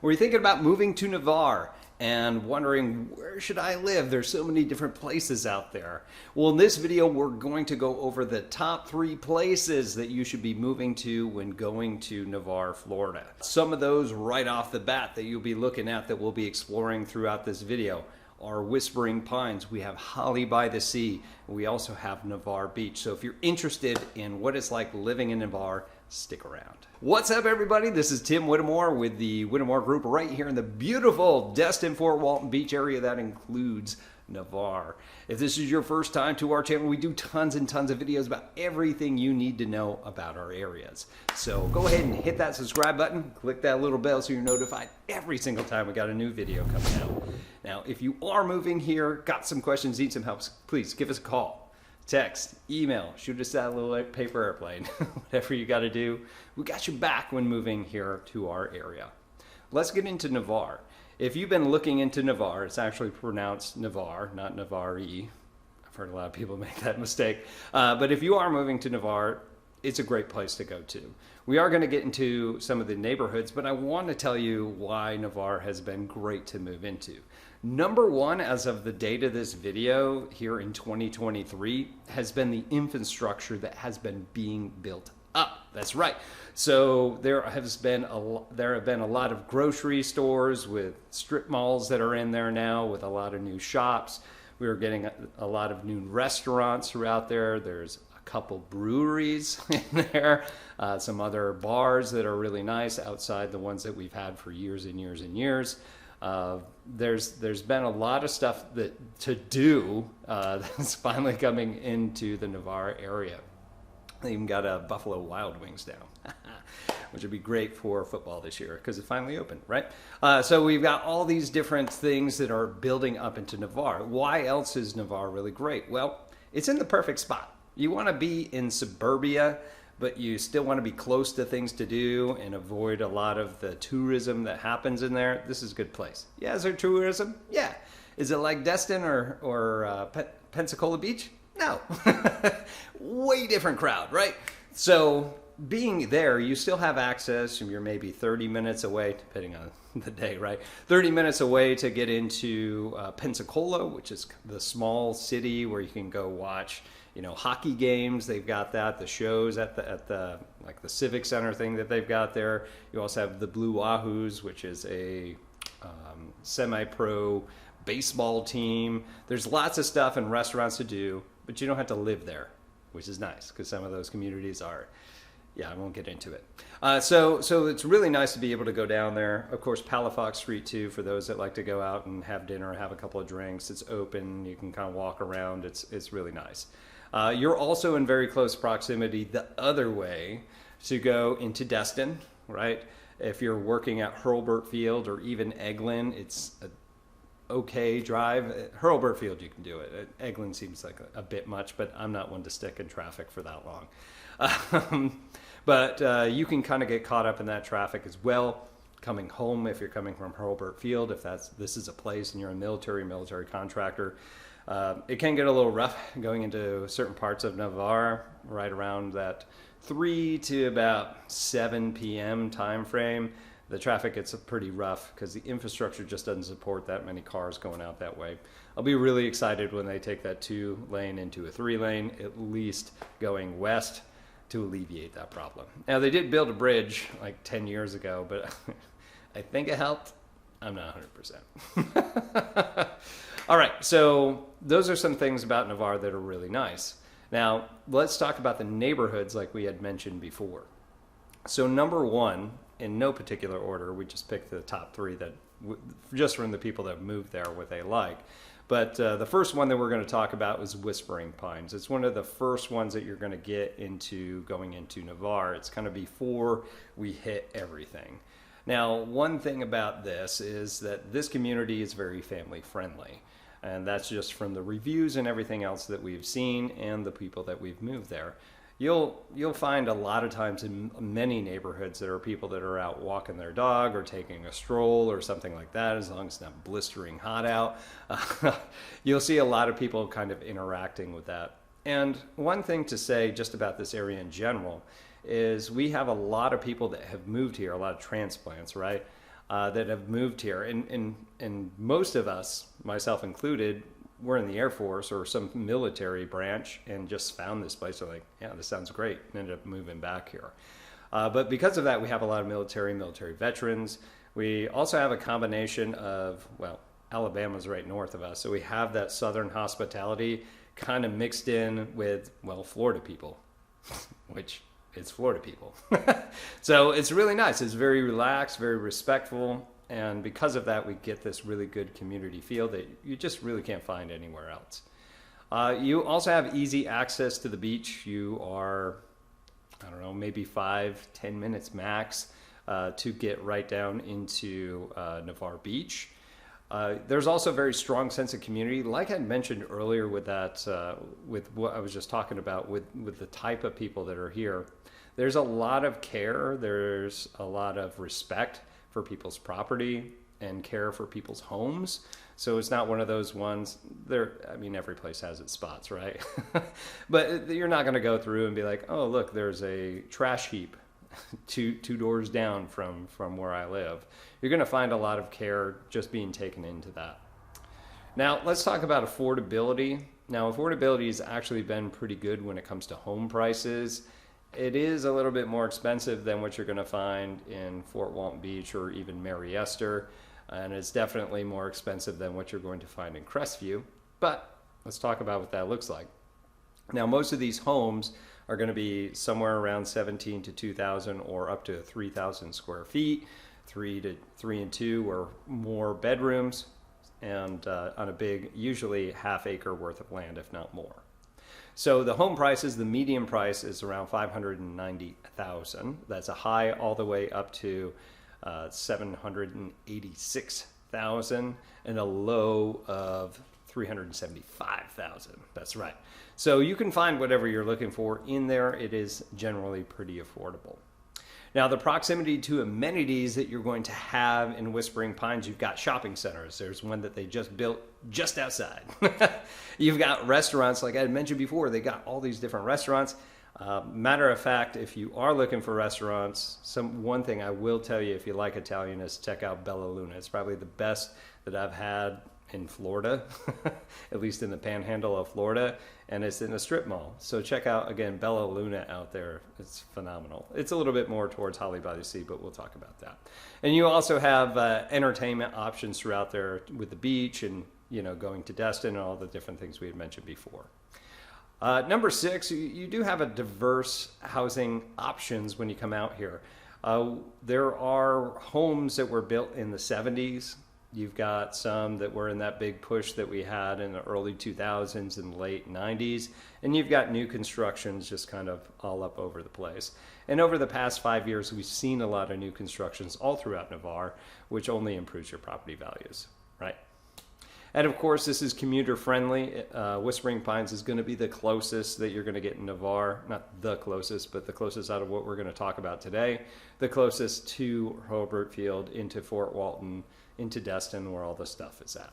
Or you're thinking about moving to Navarre and wondering, where should I live? There's so many different places out there. Well, in this video, we're going to go over the top 3 places that you should be moving to when going to Navarre, Florida. Some of those right off the bat that you'll be looking at that we'll be exploring throughout this video are Whispering Pines. We have Holley by the sea. And we also have Navarre Beach. So if you're interested in what it's like living in Navarre, stick around. What's up, everybody? This is Tim Whittemore with the Whittemore Group right here in the beautiful Destin-Fort Walton Beach area that includes Navarre. If this is your first time to our channel, we do tons and tons of videos about everything you need to know about our areas. So go ahead and hit that subscribe button, click that little bell so you're notified every single time we got a new video coming out. Now, if you are moving here, got some questions, need some help, please give us a call. Text, email, shoot us that little paper airplane, whatever you got to do. We got you back when moving here to our area. Let's get into Navarre. If you've been looking into Navarre, it's actually pronounced Navarre, not Navarre. I've heard a lot of people make that mistake. But if you are moving to Navarre, it's a great place to go to. We are going to get into some of the neighborhoods, but I want to tell you why Navarre has been great to move into. Number one, as of the date of this video here in 2023, has been the infrastructure that has been being built up. That's right. So there have been a lot of grocery stores with strip malls that are in there now with a lot of new shops. We are getting a lot of new restaurants throughout there. There's a couple breweries in there, some other bars that are really nice outside the ones that we've had for years and years and years. There's been a lot of stuff to do that's finally coming into the Navarre area. They even got a Buffalo Wild Wings now, which would be great for football this year because it finally opened, right? So we've got all these different things that are building up into Navarre. Why else is Navarre really great? Well, it's in the perfect spot. You want to be in suburbia, but you still want to be close to things to do and avoid a lot of the tourism that happens in there. This is a good place. Yeah, is there tourism? Yeah. Is it like Destin or Pensacola Beach? No. Way different crowd, right? So being there, you still have access, and you're maybe 30 minutes away, depending on the day, right? 30 minutes away to get into Pensacola, which is the small city where you can go watch, hockey games. They've got that, the shows at the like the Civic Center thing that they've got there. You also have the Blue Wahoos, which is a semi-pro baseball team. There's lots of stuff and restaurants to do, but you don't have to live there, which is nice because some of those communities are, I won't get into it. So it's really nice to be able to go down there. Of course, Palafox Street too, for those that like to go out and have dinner, have a couple of drinks. It's open. You can kind of walk around. It's really nice. You're also in very close proximity the other way to go into Destin, right? If you're working at Hurlburt Field or even Eglin, it's a okay drive. Hurlburt Field, you can do it. Eglin seems like a bit much, but I'm not one to stick in traffic for that long. But you can kind of get caught up in that traffic as well. Coming home, if you're coming from Hurlburt Field, if this is a place and you're a military contractor, it can get a little rough going into certain parts of Navarre right around that 3 to about 7 p.m. time frame. The traffic gets pretty rough because the infrastructure just doesn't support that many cars going out that way. I'll be really excited when they take that 2-lane into a 3-lane, at least going west, to alleviate that problem. Now, they did build a bridge like 10 years ago, but I think it helped. I'm not 100%. All right, so those are some things about Navarre that are really nice. Now, let's talk about the neighborhoods like we had mentioned before. So number one, in no particular order, we just picked the top 3 that just from the people that moved there, what they like. But the first one that we're going to talk about was Whispering Pines. It's one of the first ones that you're going to get into going into Navarre. It's kind of before we hit everything. Now, one thing about this is that this community is very family friendly. And that's just from the reviews and everything else that we've seen and the people that we've moved there. You'll find a lot of times in many neighborhoods there are people that are out walking their dog or taking a stroll or something like that, as long as it's not blistering hot out. You'll see a lot of people kind of interacting with that. And one thing to say just about this area in general is we have a lot of people that have moved here, a lot of transplants, right? that have moved here. And most of us, myself included, we're in the Air Force or some military branch and just found this place. We're like, yeah, this sounds great, and ended up moving back here. But because of that, we have a lot of military veterans. We also have a combination of, well, Alabama's right north of us, so we have that southern hospitality kind of mixed in with, well, Florida people, which it's Florida people. So it's really nice. It's very relaxed, very respectful, and because of that, we get this really good community feel that you just really can't find anywhere else. You also have easy access to the beach. You are, I don't know, maybe 5-10 minutes max to get right down into Navarre Beach. There's also a very strong sense of community, like I mentioned earlier with that, with what I was just talking about with the type of people that are here. There's a lot of care. There's a lot of respect for people's property and care for people's homes. So it's not one of those ones there. I mean, every place has its spots, right? But you're not going to go through and be like, oh, look, there's a trash heap two doors down from where I live. You're going to find a lot of care just being taken into that. Now, let's talk about affordability. Now, affordability has actually been pretty good when it comes to home prices. It is a little bit more expensive than what you're going to find in Fort Walton Beach or even Mariester, and it's definitely more expensive than what you're going to find in Crestview. But let's talk about what that looks like. Now, most of these homes are going to be somewhere around 17 to 2,000 or up to 3,000 square feet, 3 and 2 or more bedrooms, and on a big, usually half-acre worth of land, if not more. So the home prices, the median price is around $590,000. That's a high all the way up to $786,000 and a low of $375,000. That's right. So you can find whatever you're looking for in there. It is generally pretty affordable. Now, the proximity to amenities that you're going to have in Whispering Pines, you've got shopping centers. There's one that they just built just outside. You've got restaurants, like I had mentioned before, they got all these different restaurants. Matter of fact, if you are looking for restaurants, one thing I will tell you if you like Italian is check out Bella Luna. It's probably the best that I've had in Florida, at least in the panhandle of Florida, and it's in a strip mall. So check out, again, Bella Luna out there. It's phenomenal. It's a little bit more towards Holley by the Sea, but we'll talk about that. And you also have entertainment options throughout there with the beach and, you know, going to Destin and all the different things we had mentioned before. Number 6, you do have a diverse housing options when you come out here. There are homes that were built in the 70s. You've got some that were in that big push that we had in the early 2000s and late 90s. And you've got new constructions just kind of all up over the place. And over the past 5 years, we've seen a lot of new constructions all throughout Navarre, which only improves your property values, right? And of course, this is commuter friendly. Whispering Pines is going to be the closest that you're going to get in Navarre. Not the closest, but the closest out of what we're going to talk about today. The closest to Hobart Field, into Fort Walton, into Destin, where all the stuff is at.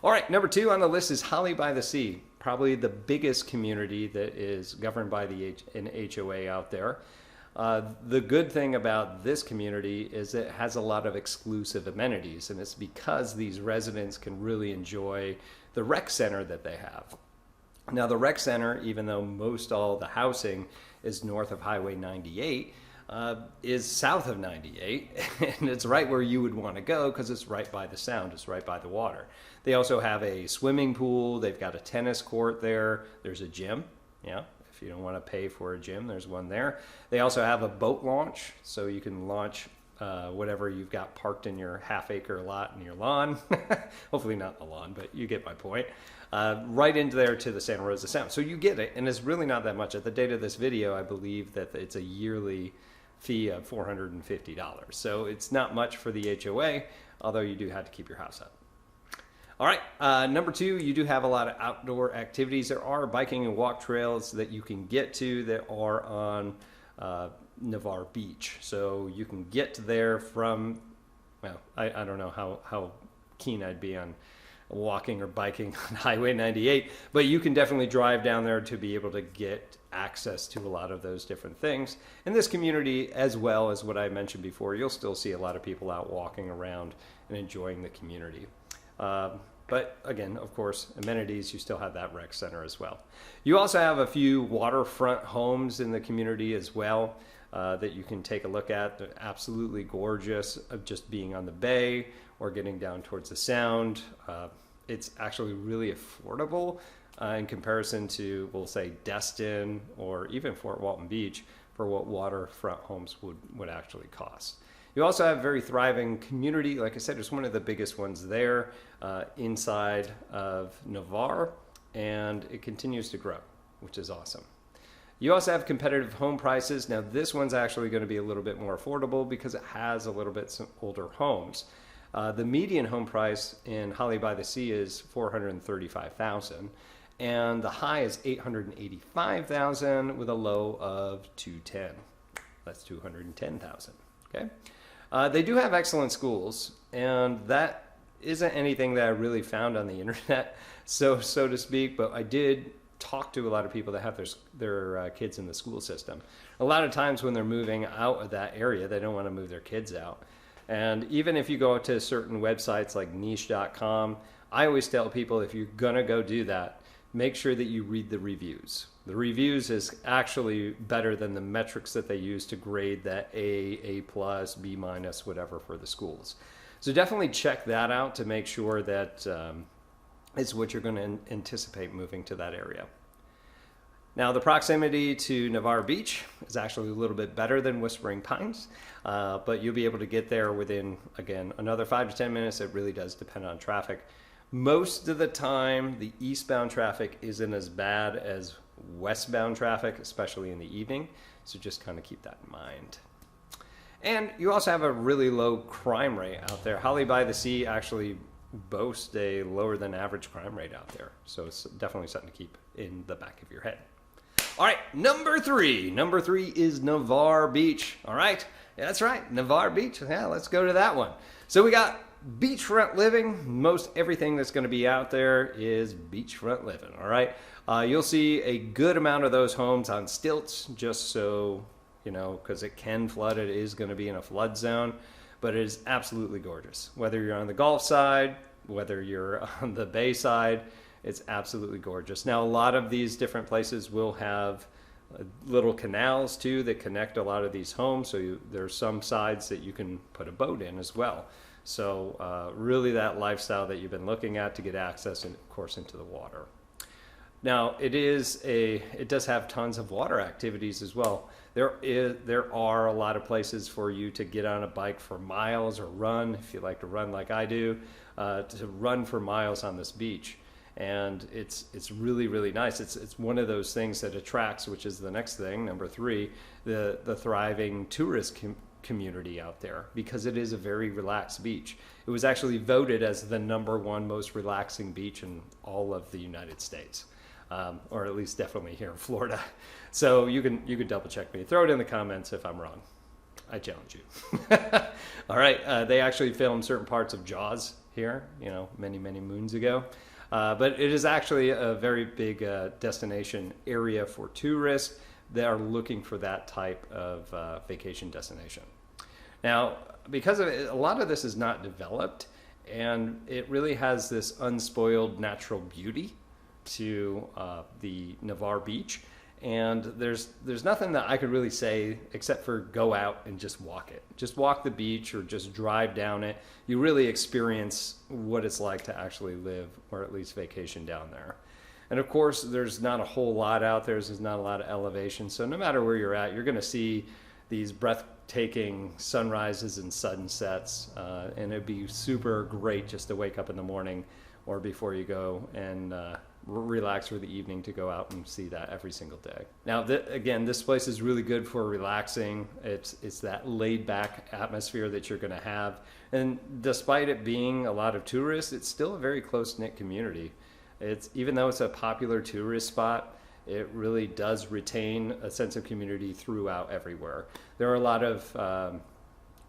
All right, number 2 on the list is Holley by the Sea, probably the biggest community that is governed by an HOA out there. The good thing about this community is it has a lot of exclusive amenities, and it's because these residents can really enjoy the rec center that they have. Now, the rec center, even though most all the housing is north of Highway 98, is south of 98, and it's right where you would want to go because it's right by the sound, it's right by the water. They also have a swimming pool, they've got a tennis court there, there's a gym, yeah. If you don't want to pay for a gym, there's one there. They also have a boat launch, so you can launch whatever you've got parked in your half-acre lot in your lawn. Hopefully not the lawn, but you get my point. Right into there to the Santa Rosa Sound. So you get it, and it's really not that much. At the date of this video, I believe that it's a yearly fee of $450. So it's not much for the HOA, although you do have to keep your house up. All right, number 2, you do have a lot of outdoor activities. There are biking and walk trails that you can get to that are on Navarre Beach. So you can get there from, well, I don't know how keen I'd be on walking or biking on Highway 98, but you can definitely drive down there to be able to get access to a lot of those different things. In this community, as well as what I mentioned before, you'll still see a lot of people out walking around and enjoying the community. But again, of course, amenities, you still have that rec center as well. You also have a few waterfront homes in the community as well that you can take a look at. They're absolutely gorgeous of just being on the bay or getting down towards the sound. It's actually really affordable in comparison to, we'll say, Destin or even Fort Walton Beach for what waterfront homes would actually cost. You also have a very thriving community. Like I said, it's one of the biggest ones there inside of Navarre, and it continues to grow, which is awesome. You also have competitive home prices. Now this one's actually going to be a little bit more affordable because it has a little bit some older homes. The median home price in Holley by the Sea is $435,000, and the high is $885,000 with a low of $210,000. That's $210,000. Okay. They do have excellent schools, and that isn't anything that I really found on the internet, so to speak. But I did talk to a lot of people that have their kids in the school system. A lot of times when they're moving out of that area, they don't want to move their kids out. And even if you go to certain websites like niche.com, I always tell people, if you're gonna go do that, make sure that you read the reviews. The reviews is actually better than the metrics that they use to grade that A plus, B minus, whatever for the schools. So definitely check that out to make sure that is what you're going to anticipate moving to that area. Now, the proximity to Navarre Beach is actually a little bit better than Whispering Pines, but you'll be able to get there within, again, another 5 to 10 minutes. It really does depend on traffic. Most of the time, the eastbound traffic isn't as bad as westbound traffic, especially in the evening, so just kind of keep that in mind. And you also have a really low crime rate out there. Holley by the Sea actually boast a lower than average crime rate out there. So it's definitely something to keep in the back of your head. All right, number three. Number three is Navarre Beach. All right, yeah, that's right, Navarre Beach. Yeah, let's go to that one. So we got beachfront living. Most everything that's going to be out there is beachfront living. All right, you'll see a good amount of those homes on stilts, just so you know, because it can flood. It is going to be in a flood zone. But it is absolutely gorgeous. Whether you're on the Gulf side, whether you're on the Bay side, it's absolutely gorgeous. Now, a lot of these different places will have little canals too that connect a lot of these homes. So there's some sides that you can put a boat in as well. So really that lifestyle that you've been looking at to get access, and of course, into the water. Now, it does have tons of water activities as well. There are a lot of places for you to get on a bike for miles or run, if you like to run like I do, to run for miles on this beach. And it's really, really nice. It's one of those things that attracts, which is the next thing, number three, the thriving tourist community out there, because it is a very relaxed beach. It was actually voted as the #1 most relaxing beach in all of the United States. Or at least definitely here in Florida. So you can double check me. Throw it in the comments if I'm wrong. I challenge you. All right, they actually filmed certain parts of Jaws here, many, many moons ago. But it is actually a very big destination area for tourists that are looking for that type of vacation destination. Now, because of it, a lot of this is not developed, and it really has this unspoiled natural beauty to the Navarre Beach, and there's nothing that I could really say except for go out and just walk it. Just walk the beach or just drive down it. You really experience what it's like to actually live, or at least vacation down there. And of course, there's not a whole lot out there. There's not a lot of elevation. So no matter where you're at, you're going to see these breathtaking sunrises and sunsets, and it'd be super great just to wake up in the morning or before you go and relax for the evening to go out and see that every single day. Now, again, this place is really good for relaxing. It's that laid-back atmosphere that you're going to have. And despite it being a lot of tourists, it's still a very close-knit community. Even though it's a popular tourist spot, it really does retain a sense of community throughout everywhere. There are a lot of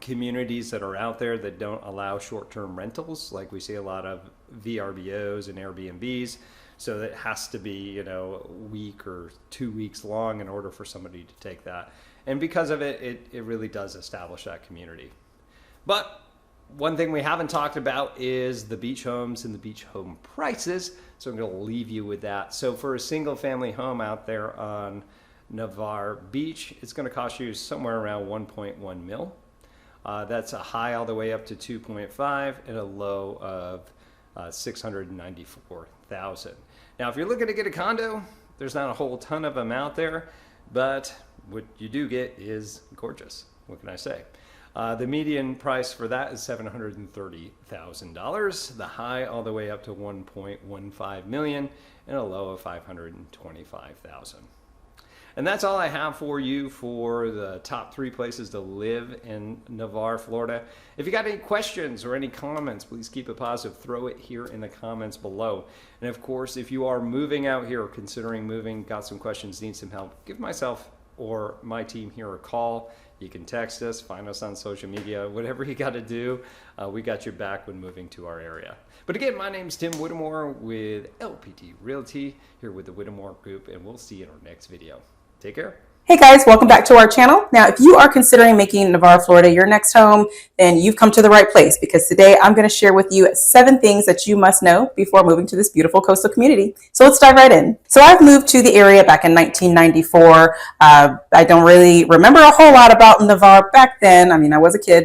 communities that are out there that don't allow short-term rentals, like we see a lot of VRBOs and Airbnbs. So that has to be, a week or 2 weeks long in order for somebody to take that. And because of it, it really does establish that community. But one thing we haven't talked about is the beach homes and the beach home prices. So I'm going to leave you with that. So for a single family home out there on Navarre Beach, it's going to cost you somewhere around 1.1 mil. That's a high all the way up to 2.5 and a low of 694,000. Now, if you're looking to get a condo, there's not a whole ton of them out there, but what you do get is gorgeous. What can I say? The median price for that is $730,000. The high all the way up to 1.15 million and a low of 525,000. And that's all I have for you for the top 3 places to live in Navarre, Florida. If you got any questions or any comments, please keep it positive. Throw it here in the comments below. And of course, if you are moving out here or considering moving, got some questions, need some help, give myself or my team here a call. You can text us, find us on social media, whatever you got to do. We got your back when moving to our area. But again, my name's Tim Whittemore with LPT Realty here with the Whittemore Group, and we'll see you in our next video. Take care. Hey guys, welcome back to our channel. Now, if you are considering making Navarre, Florida your next home, then you've come to the right place, because today I'm going to share with you 7 things that you must know before moving to this beautiful coastal community. So let's dive right in. So I've moved to the area back in 1994. I don't really remember a whole lot about Navarre back then. I mean, I was a kid.